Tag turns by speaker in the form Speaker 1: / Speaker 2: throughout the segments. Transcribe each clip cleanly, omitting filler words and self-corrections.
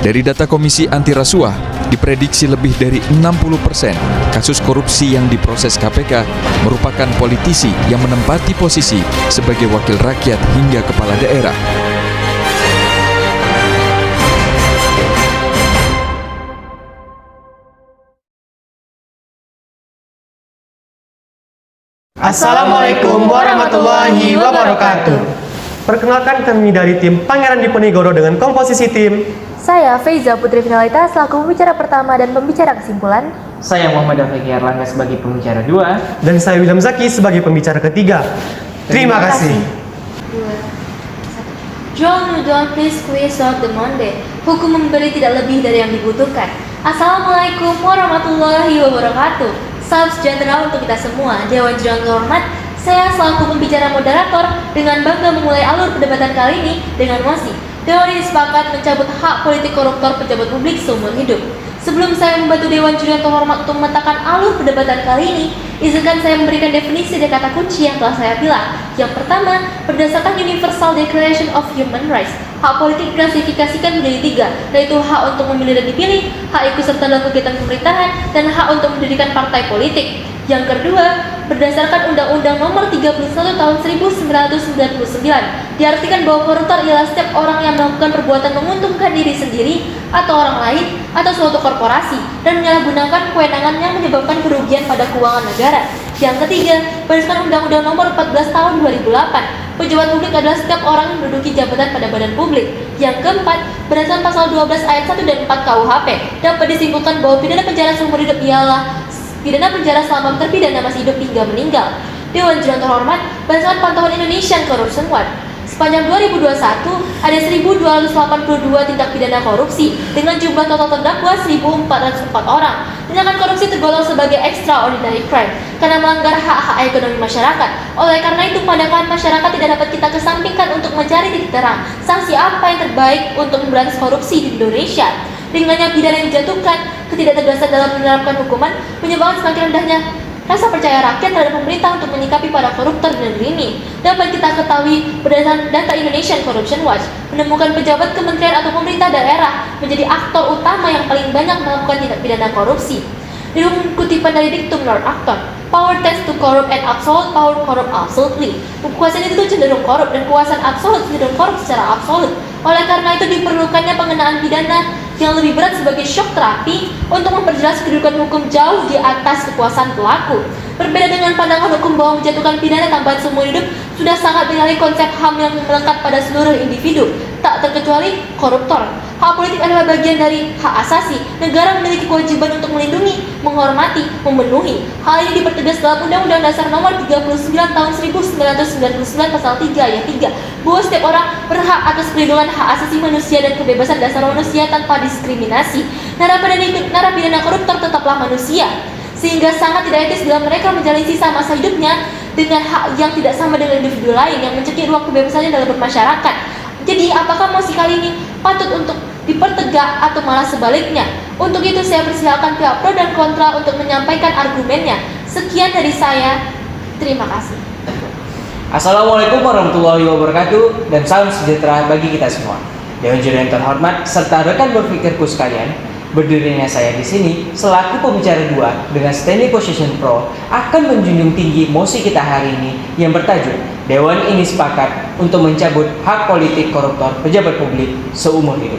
Speaker 1: Dari data Komisi Anti Rasuah, diprediksi lebih dari 60% kasus korupsi yang diproses KPK merupakan politisi yang menempati posisi sebagai wakil rakyat hingga kepala daerah.
Speaker 2: Assalamualaikum warahmatullahi wabarakatuh. Perkenalkan, kami dari tim Pangeran Diponegoro dengan komposisi tim.
Speaker 3: Saya Feiza Putri Finalita selaku pembicara pertama dan pembicara kesimpulan.
Speaker 4: Saya Muhammad Afeki Erlangga sebagai pembicara 2.
Speaker 2: Dan saya William Zaki sebagai pembicara ketiga. Terima kasih.
Speaker 3: John Udon, please quiz of the Monday. Hukum memberi tidak lebih dari yang dibutuhkan. Assalamualaikum warahmatullahi wabarakatuh. Salam sejahtera untuk kita semua. Dewan Jurang terhormat, saya selaku pembicara moderator dengan bangga memulai alur perdebatan kali ini dengan mosi. Dewan ini sepakat mencabut hak politik koruptor pejabat publik seumur hidup. Sebelum saya membantu Dewan Juri yang terhormat untuk memetakan alur perdebatan kali ini, izinkan saya memberikan definisi dari kata kunci yang telah saya pilih. Yang pertama, berdasarkan Universal Declaration of Human Rights, hak politik diklasifikasikan menjadi 3, yaitu hak untuk memilih dan dipilih, hak ikut serta dalam kegiatan pemerintahan, dan hak untuk mendirikan partai politik. Yang kedua, berdasarkan Undang-Undang Nomor 31 Tahun 1999, diartikan bahwa koruptor ialah setiap orang yang melakukan perbuatan menguntungkan diri sendiri atau orang lain atau suatu korporasi dan menyalahgunakan kewenangan yang menyebabkan kerugian pada keuangan negara. Yang ketiga, berdasarkan Undang-Undang Nomor 14 Tahun 2008, pejabat publik adalah setiap orang yang menduduki jabatan pada badan publik. Yang keempat, berdasarkan Pasal 12 Ayat 1 dan 4 KUHP, dapat disimpulkan bahwa pidana penjara seumur hidup ialah pidana penjara selama terpidana masih hidup hingga meninggal. Dewan Juri yang terhormat, berdasarkan pantauan Indonesian Corruption Watch, sepanjang 2021 ada 1.282 tindak pidana korupsi dengan jumlah total terdakwa 1.404 orang. Tindakan korupsi tergolong sebagai extraordinary crime karena melanggar hak-hak ekonomi masyarakat. Oleh karena itu, pandangan masyarakat tidak dapat kita kesampingkan untuk mencari titik terang sanksi apa yang terbaik untuk memberantas korupsi di Indonesia. Ringannya pidana yang dijatuhkan, ketidaktegasan dalam menerapkan hukuman menyebabkan semakin rendahnya rasa percaya rakyat terhadap pemerintah untuk menyikapi para koruptor di negeri ini. Dapat kita ketahui berdasarkan data Indonesian Corruption Watch, menemukan pejabat kementerian atau pemerintah daerah menjadi aktor utama yang paling banyak melakukan tindak pidana korupsi. Di kutipan dari diktum Lord Acton, power tends to corrupt and absolute power corrupt absolutely. Kekuasaan itu cenderung korup dan kekuasaan absolut cenderung korup secara absolut. Oleh karena itu diperlukannya pengenaan pidana yang lebih berat sebagai shock terapi untuk memperjelas kedudukan hukum jauh di atas kekuasaan pelaku. Berbeda dengan pandangan hukum bahwa menjatuhkan pidana tambahan seumur hidup sudah sangat menyalahi konsep HAM yang melekat pada seluruh individu, tak terkecuali koruptor. Hak politik adalah bagian dari hak asasi. Negara memiliki kewajiban untuk melindungi, menghormati, memenuhi. Hal ini dipertegas dalam Undang-Undang Dasar Nomor 39 Tahun 1999 Pasal 3 Ayat 3, bahwa setiap orang berhak atas perlindungan hak asasi manusia dan kebebasan dasar manusia tanpa diskriminasi. Narapidana koruptor tetaplah manusia, sehingga sangat tidak etis bila mereka menjalani sisa masa hidupnya dengan hak yang tidak sama dengan individu lain yang mencekik ruang kebebasannya dalam bermasyarakat. Jadi, apakah mosi kali ini patut untuk dipertegak atau malah sebaliknya? Untuk itu saya persilakan pihak pro dan kontra untuk menyampaikan argumennya. Sekian dari saya. Terima kasih.
Speaker 4: Assalamualaikum warahmatullahi wabarakatuh dan salam sejahtera bagi kita semua. Dewan Juri yang terhormat serta rekan berpikirku sekalian, berdirinya saya di sini selaku pembicara 2 dengan standing position pro akan menjunjung tinggi mosi kita hari ini yang bertajuk Dewan ini sepakat untuk mencabut hak politik koruptor pejabat publik seumur hidup.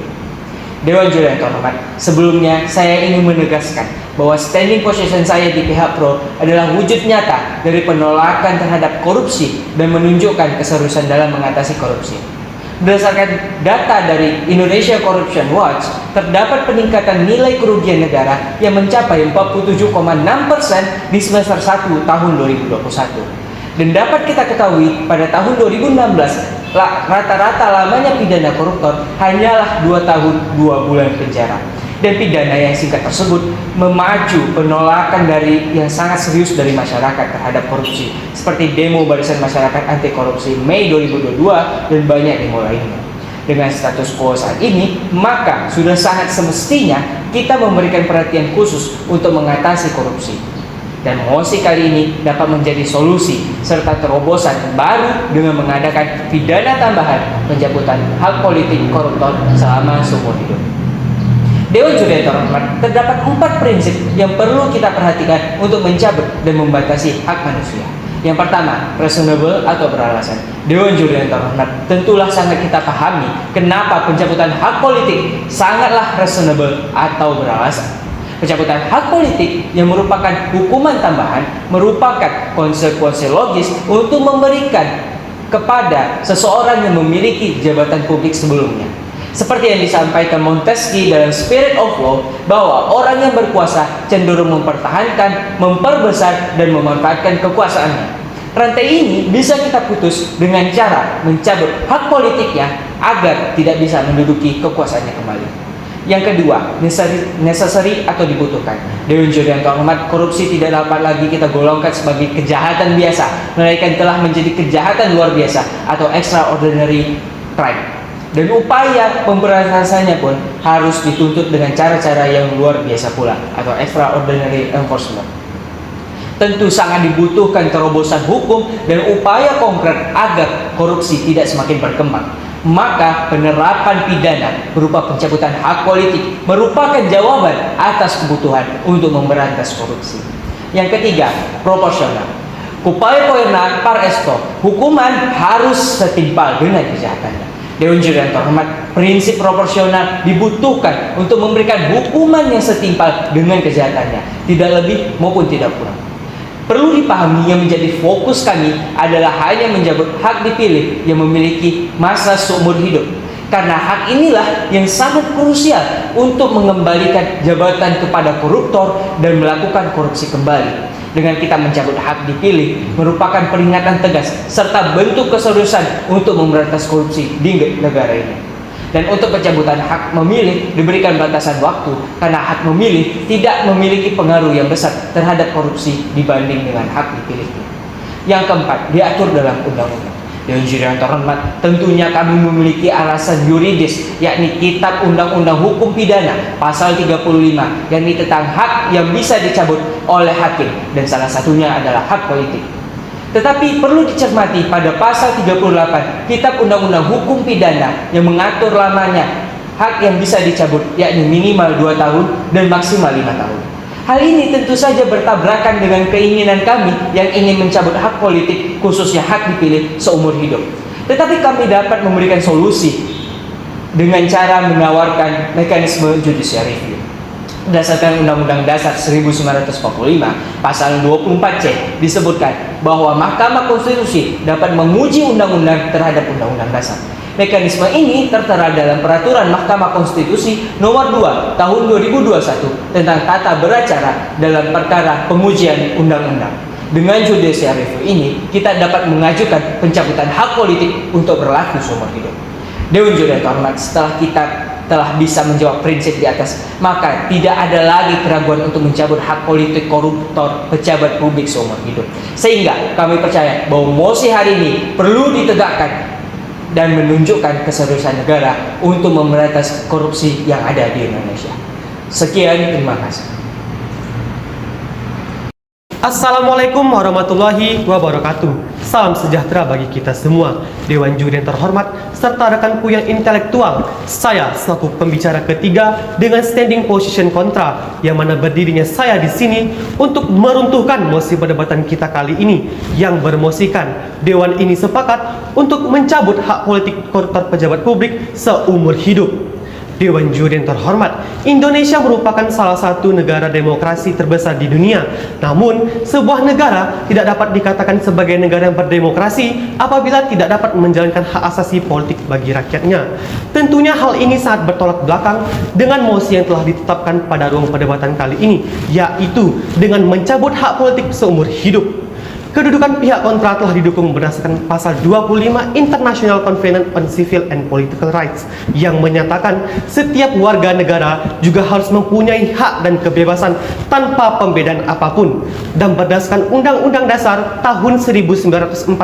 Speaker 4: Dewan Juri yang terhormat, sebelumnya saya ingin menegaskan bahwa standing position saya di pihak pro adalah wujud nyata dari penolakan terhadap korupsi dan menunjukkan keseriusan dalam mengatasi korupsi. Berdasarkan data dari Indonesia Corruption Watch, terdapat peningkatan nilai kerugian negara yang mencapai 47,6% di semester 1 tahun 2021. Dan dapat kita ketahui pada tahun 2016, rata-rata lamanya pidana koruptor hanyalah 2 tahun 2 bulan penjara. Dan pidana yang singkat tersebut memacu penolakan dari yang sangat serius dari masyarakat terhadap korupsi, seperti demo Barisan Masyarakat Anti Korupsi Mei 2022 dan banyak demo lainnya. Dengan status quo saat ini, maka sudah sangat semestinya kita memberikan perhatian khusus untuk mengatasi korupsi. Dan mosi kali ini dapat menjadi solusi serta terobosan baru dengan mengadakan pidana tambahan pencabutan hak politik koruptor selama seumur hidup. Dewan Juri yang terhormat, terdapat 4 prinsip yang perlu kita perhatikan untuk mencabut dan membatasi hak manusia. Yang pertama, reasonable atau beralasan. Dewan Juri yang terhormat, tentulah sangat kita pahami kenapa pencabutan hak politik sangatlah reasonable atau beralasan. Pencabutan hak politik yang merupakan hukuman tambahan merupakan konsekuensi logis untuk memberikan kepada seseorang yang memiliki jabatan publik sebelumnya. Seperti yang disampaikan Montesquieu dalam Spirit of Law, bahwa orang yang berkuasa cenderung mempertahankan, memperbesar, dan memanfaatkan kekuasaannya. Rantai ini bisa kita putus dengan cara mencabut hak politiknya agar tidak bisa menduduki kekuasaannya kembali. Yang kedua, necessary atau dibutuhkan. Dewan Juri yang terhormat, korupsi tidak dapat lagi kita golongkan sebagai kejahatan biasa, melainkan telah menjadi kejahatan luar biasa atau extraordinary crime. Dan upaya pemberantasannya pun harus dituntut dengan cara-cara yang luar biasa pula atau extraordinary enforcement. Tentu sangat dibutuhkan terobosan hukum dan upaya konkret agar korupsi tidak semakin berkembang. Maka penerapan pidana berupa pencabutan hak politik merupakan jawaban atas kebutuhan untuk memberantas korupsi. Yang ketiga, proporsional. Upaya poena par esto, hukuman harus setimpal dengan kejahatannya. Dewan Juri yang terhormat, prinsip proporsional dibutuhkan untuk memberikan hukuman yang setimpal dengan kejahatannya, tidak lebih maupun tidak kurang. Perlu dipahami yang menjadi fokus kami adalah hanya mencabut hak dipilih yang memiliki masa seumur hidup. Karena hak inilah yang sangat krusial untuk mengembalikan jabatan kepada koruptor dan melakukan korupsi kembali. Dengan kita mencabut hak dipilih merupakan peringatan tegas serta bentuk keseriusan untuk memberantas korupsi di negara ini. Dan untuk pencabutan hak memilih diberikan batasan waktu karena hak memilih tidak memiliki pengaruh yang besar terhadap korupsi dibanding dengan hak dipilih. Yang keempat, diatur dalam undang-undang. Dewan Juri yang terhormat, tentunya kami memiliki alasan yuridis, yakni Kitab Undang-Undang Hukum Pidana pasal 35, yakni tentang hak yang bisa dicabut oleh hakim, dan salah satunya adalah hak politik. Tetapi perlu dicermati pada pasal 38 Kitab Undang-Undang Hukum Pidana yang mengatur lamanya hak yang bisa dicabut, yakni minimal 2 tahun dan maksimal 5 tahun. Hal ini tentu saja bertabrakan dengan keinginan kami yang ingin mencabut hak politik, khususnya hak dipilih seumur hidup. Tetapi kami dapat memberikan solusi dengan cara menawarkan mekanisme judicial review. Berdasarkan Undang-Undang Dasar 1945 pasal 24C disebutkan bahwa Mahkamah Konstitusi dapat menguji undang-undang terhadap Undang-Undang Dasar. Mekanisme ini tertera dalam Peraturan Mahkamah Konstitusi Nomor 2 Tahun 2021 tentang tata beracara dalam perkara pengujian undang-undang. Dengan judicial review ini, kita dapat mengajukan pencabutan hak politik untuk berlaku seumur hidup. Dewan Juri yang terhormat, setelah kita telah bisa menjawab prinsip di atas, maka tidak ada lagi keraguan untuk mencabut hak politik koruptor pejabat publik seumur hidup. Sehingga kami percaya bahwa mosi hari ini perlu ditegakkan dan menunjukkan keseriusan negara untuk memberantas korupsi yang ada di Indonesia. Sekian, terima kasih.
Speaker 2: Assalamualaikum warahmatullahi wabarakatuh. Salam sejahtera bagi kita semua, Dewan Juri yang terhormat, serta rekanku yang intelektual. Saya selaku pembicara ketiga dengan standing position kontra, yang mana berdirinya saya di sini untuk meruntuhkan mosi perdebatan kita kali ini, yang bermosikan Dewan ini sepakat untuk mencabut hak politik koruptor pejabat publik seumur hidup. Dewan Juri yang terhormat, Indonesia merupakan salah satu negara demokrasi terbesar di dunia. Namun, sebuah negara tidak dapat dikatakan sebagai negara yang berdemokrasi apabila tidak dapat menjalankan hak asasi politik bagi rakyatnya. Tentunya hal ini sangat bertolak belakang dengan mosi yang telah ditetapkan pada ruang perdebatan kali ini, yaitu dengan mencabut hak politik seumur hidup. Kedudukan pihak kontra telah didukung berdasarkan pasal 25 International Covenant on Civil and Political Rights yang menyatakan setiap warga negara juga harus mempunyai hak dan kebebasan tanpa pembedaan apapun, dan berdasarkan Undang-Undang Dasar tahun 1945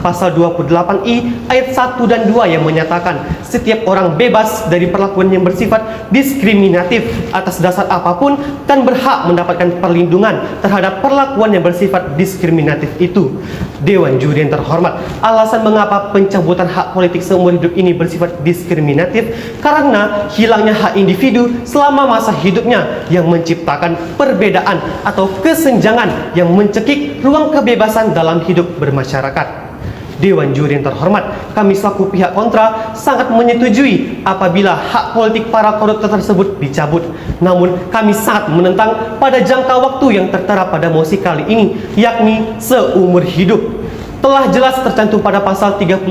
Speaker 2: pasal 28I ayat 1 dan 2 yang menyatakan setiap orang bebas dari perlakuan yang bersifat diskriminatif atas dasar apapun dan berhak mendapatkan perlindungan terhadap perlakuan yang bersifat diskriminatif diskriminatif itu. Dewan Juri yang terhormat, alasan mengapa pencabutan hak politik seumur hidup ini bersifat diskriminatif karena hilangnya hak individu selama masa hidupnya yang menciptakan perbedaan atau kesenjangan yang mencekik ruang kebebasan dalam hidup bermasyarakat. Dewan Juri yang terhormat, kami selaku pihak kontra sangat menyetujui apabila hak politik para koruptor tersebut dicabut. Namun kami sangat menentang pada jangka waktu yang tertera pada mosi kali ini, yakni seumur hidup. Telah jelas tercantum pada pasal 38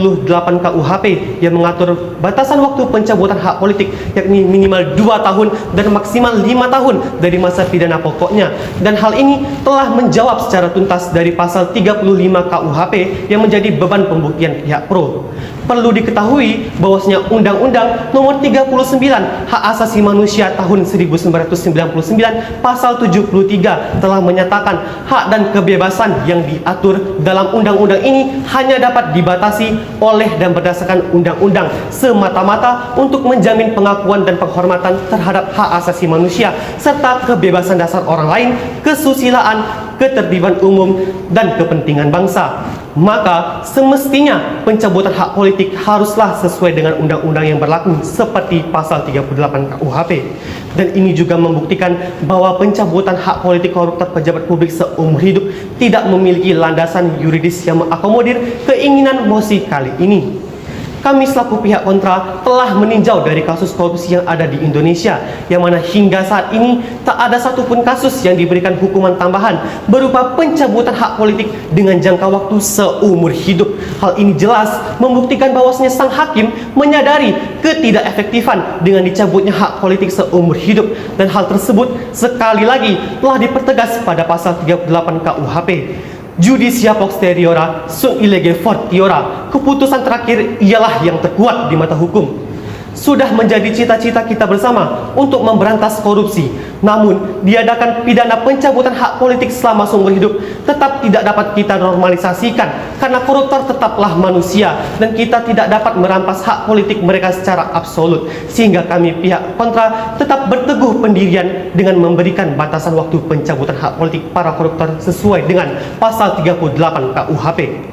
Speaker 2: KUHP yang mengatur batasan waktu pencabutan hak politik, yakni minimal 2 tahun dan maksimal 5 tahun dari masa pidana pokoknya. Dan hal ini telah menjawab secara tuntas dari pasal 35 KUHP yang menjadi beban pembuktian pihak pro. Perlu diketahui bahwasanya Undang-Undang Nomor 39 Hak Asasi Manusia tahun 1999 pasal 73 telah menyatakan hak dan kebebasan yang diatur dalam undang-undang ini hanya dapat dibatasi oleh dan berdasarkan undang-undang semata-mata untuk menjamin pengakuan dan penghormatan terhadap hak asasi manusia serta kebebasan dasar orang lain, kesusilaan, ketertiban umum, dan kepentingan bangsa. Maka semestinya pencabutan hak politik haruslah sesuai dengan undang-undang yang berlaku seperti pasal 38 KUHP. Dan ini juga membuktikan bahwa pencabutan hak politik koruptor pejabat publik seumur hidup tidak memiliki landasan yuridis yang mengakomodir keinginan mosi kali ini. Kami selaku pihak kontra telah meninjau dari kasus korupsi yang ada di Indonesia, yang mana hingga saat ini tak ada satupun kasus yang diberikan hukuman tambahan berupa pencabutan hak politik dengan jangka waktu seumur hidup. Hal ini jelas membuktikan bahwasanya sang hakim menyadari ketidakefektifan dengan dicabutnya hak politik seumur hidup, dan hal tersebut sekali lagi telah dipertegas pada pasal 38 KUHP. Judicia posteriora sunt lege fortiora. Keputusan terakhir ialah yang terkuat di mata hukum. Sudah menjadi cita-cita kita bersama untuk memberantas korupsi. Namun, diadakan pidana pencabutan hak politik selama seumur hidup tetap tidak dapat kita normalisasikan karena koruptor tetaplah manusia dan kita tidak dapat merampas hak politik mereka secara absolut. Sehingga kami pihak kontra tetap berteguh pendirian dengan memberikan batasan waktu pencabutan hak politik para koruptor sesuai dengan pasal 38 KUHP.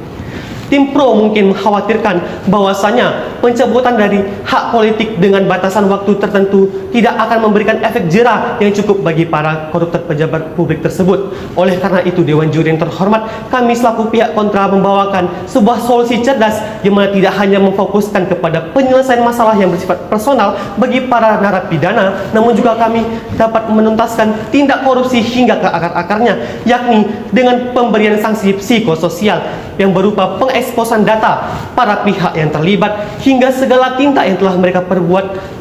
Speaker 2: Tim pro mungkin mengkhawatirkan bahwasanya pencabutan dari hak politik dengan batasan waktu tertentu tidak akan memberikan efek jera yang cukup bagi para koruptor pejabat publik tersebut. Oleh karena itu, Dewan Juri yang terhormat, kami selaku pihak kontra membawakan sebuah solusi cerdas yang mana tidak hanya memfokuskan kepada penyelesaian masalah yang bersifat personal bagi para narapidana, namun juga kami dapat menuntaskan tindak korupsi hingga ke akar-akarnya, yakni dengan pemberian sanksi psikososial yang berupa pengeksposan data para pihak yang terlibat hingga segala tindak yang telah mereka perbuat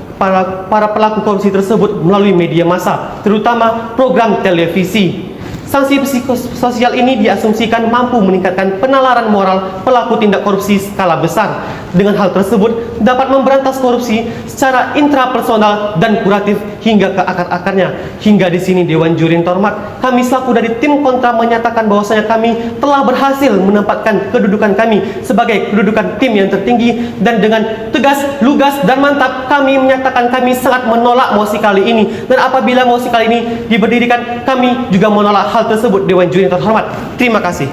Speaker 2: para pelaku korupsi tersebut melalui media massa, terutama program televisi. Sanksi psikososial ini diasumsikan mampu meningkatkan penalaran moral pelaku tindak korupsi skala besar. Dengan hal tersebut dapat memberantas korupsi secara intrapersonal dan kuratif hingga ke akar-akarnya. Hingga di sini Dewan Juri yang terhormat, kami selaku dari tim kontra menyatakan bahwasanya kami telah berhasil menempatkan kedudukan kami sebagai kedudukan tim yang tertinggi, dan dengan tegas, lugas, dan mantap kami menyatakan kami sangat menolak mosi kali ini. Dan apabila mosi kali ini diberdirikan, kami juga menolak hal tersebut. Dewan Juri yang terhormat, terima kasih.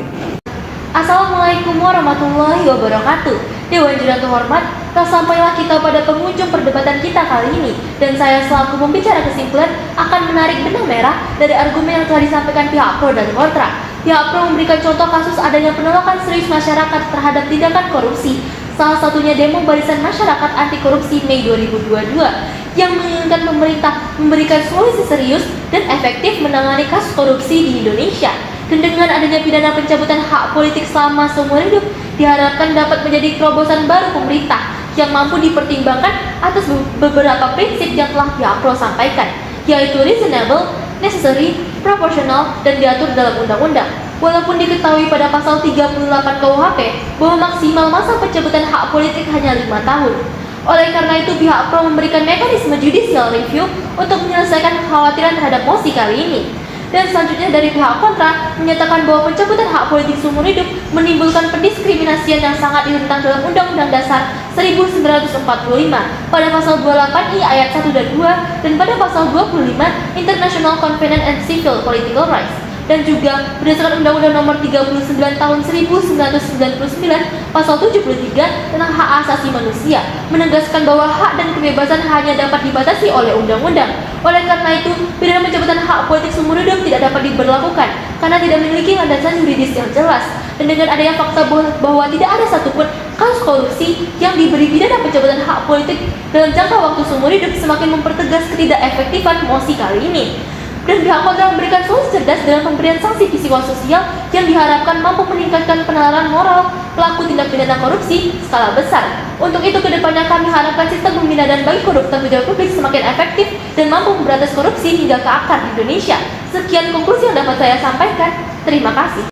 Speaker 3: Assalamualaikum warahmatullahi wabarakatuh. Dewan Juri yang terhormat, telah sampailah kita pada penghujung perdebatan kita kali ini, dan saya selaku pembicara kesimpulan akan menarik benang merah dari argumen yang telah disampaikan pihak pro dan kontra. Pihak pro memberikan contoh kasus adanya penolakan serius masyarakat terhadap tindakan korupsi, salah satunya demo Barisan Masyarakat Anti Korupsi Mei 2022 yang menginginkan pemerintah memberikan solusi serius dan efektif menangani kasus korupsi di Indonesia. Dan dengan adanya pidana pencabutan hak politik selama seumur hidup, diharapkan dapat menjadi terobosan baru pemerintah yang mampu dipertimbangkan atas beberapa prinsip yang telah pihak pro sampaikan, yaitu reasonable, necessary, proportional, dan diatur dalam undang-undang. Walaupun diketahui pada pasal 38 KUHP bahwa maksimal masa pencabutan hak politik hanya 5 tahun. Oleh karena itu, pihak pro memberikan mekanisme judicial review untuk menyelesaikan kekhawatiran terhadap mosi kali ini. Dan selanjutnya dari pihak kontra menyatakan bahwa pencabutan hak politik seumur hidup menimbulkan pendiskriminasian yang sangat ditentang dalam Undang-Undang Dasar 1945 pada pasal 28I ayat 1 dan 2 dan pada pasal 25 International Covenant and Civil Political Rights. dan juga berdasarkan Undang-Undang Nomor 39 Tahun 1999 Pasal 73 tentang hak asasi manusia, menegaskan bahwa hak dan kebebasan hanya dapat dibatasi oleh undang-undang. Oleh karena itu, pidana pencabutan hak politik seumur hidup tidak dapat diberlakukan karena tidak memiliki landasan yuridis yang jelas. Dan dengan adanya fakta bahwa tidak ada satupun kasus korupsi yang diberi pidana pencabutan hak politik dalam jangka waktu seumur hidup, semakin mempertegas ketidakefektifan mosi kali ini. Dan pihak kontra memberikan solusi cerdas dalam pemberian sanksi psikososial yang diharapkan mampu meningkatkan penalaran moral pelaku tindak pidana korupsi skala besar. Untuk itu, kedepannya kami harapkan sistem pembina dan bagi koruptor pejabat publik semakin efektif dan mampu memberantas korupsi hingga ke akar di Indonesia. Sekian konklusi yang dapat saya sampaikan. Terima kasih.